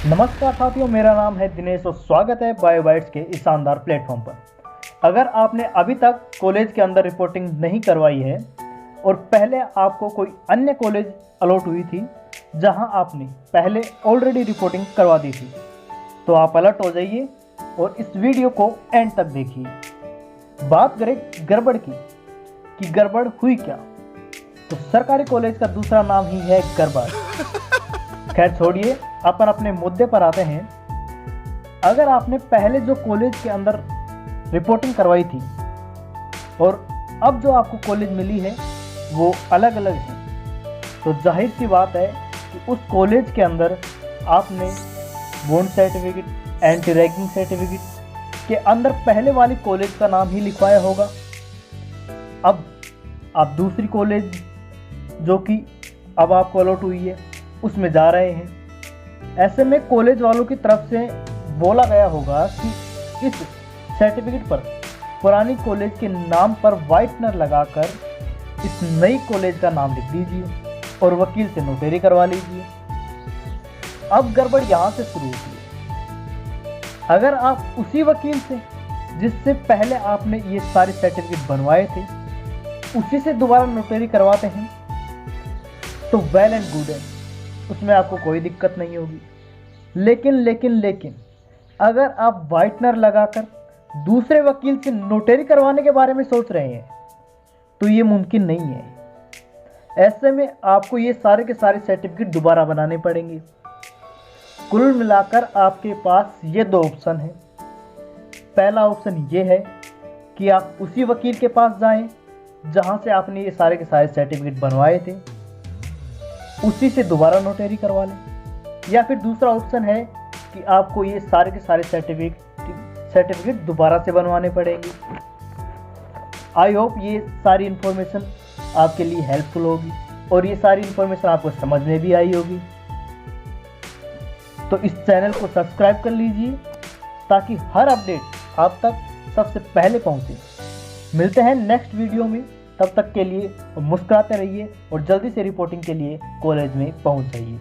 नमस्कार साथियों, मेरा नाम है दिनेश और स्वागत है बायोबाइट्स के इस शानदार प्लेटफॉर्म पर। अगर आपने अभी तक कॉलेज के अंदर रिपोर्टिंग नहीं करवाई है और पहले आपको कोई अन्य कॉलेज अलॉट हुई थी जहां आपने पहले ऑलरेडी रिपोर्टिंग करवा दी थी, तो आप अलर्ट हो जाइए और इस वीडियो को एंड तक देखिए। बात करें गड़बड़ की कि गड़बड़ हुई क्या, तो सरकारी कॉलेज का दूसरा नाम ही है गड़बड़। खैर छोड़िए, अपन अपने मुद्दे पर आते हैं। अगर आपने पहले जो कॉलेज के अंदर रिपोर्टिंग करवाई थी और अब जो आपको कॉलेज मिली है वो अलग अलग है, तो जाहिर सी बात है कि उस कॉलेज के अंदर आपने bond certificate, anti ragging certificate के अंदर पहले वाली कॉलेज का नाम ही लिखवाया होगा। अब आप दूसरी कॉलेज जो कि अब आपको अलॉट हुई है उसमें जा रहे हैं। ऐसे में कॉलेज वालों की तरफ से बोला गया होगा कि इस सर्टिफिकेट पर पुरानी कॉलेज के नाम पर व्हाइटनर लगाकर इस नई कॉलेज का नाम लिख दीजिए और वकील से नोटरी करवा लीजिए। अब गड़बड़ यहाँ से शुरू होती है। अगर आप उसी वकील से जिससे पहले आपने ये सारे सर्टिफिकेट बनवाए थे उसी से दोबारा नोटरी करवाते हैं तो वेल एंड गुड है, उसमें आपको कोई दिक्कत नहीं होगी। लेकिन अगर आप व्हाइटनर लगाकर दूसरे वकील से नोटरी करवाने के बारे में सोच रहे हैं तो ये मुमकिन नहीं है। ऐसे में आपको ये सारे के सारे सर्टिफिकेट दोबारा बनाने पड़ेंगे। कुल मिलाकर आपके पास ये दो ऑप्शन है। पहला ऑप्शन ये है कि आप उसी वकील के पास जाएं जहां से आपने ये सारे के सारे सर्टिफिकेट बनवाए थे, उसी से दोबारा नोटरी करवा लें। या फिर दूसरा ऑप्शन है कि आपको ये सारे के सारे सर्टिफिकेट दोबारा से बनवाने पड़ेंगे। आई होप ये सारी इन्फॉर्मेशन आपके लिए हेल्पफुल होगी और ये सारी इन्फॉर्मेशन आपको समझ में भी आई होगी। तो इस चैनल को सब्सक्राइब कर लीजिए ताकि हर अपडेट आप तक सबसे पहले पहुंचे। मिलते हैं नेक्स्ट वीडियो में, तब तक के लिए मुस्कुराते रहिए और जल्दी से रिपोर्टिंग के लिए कॉलेज में पहुंच जाइए।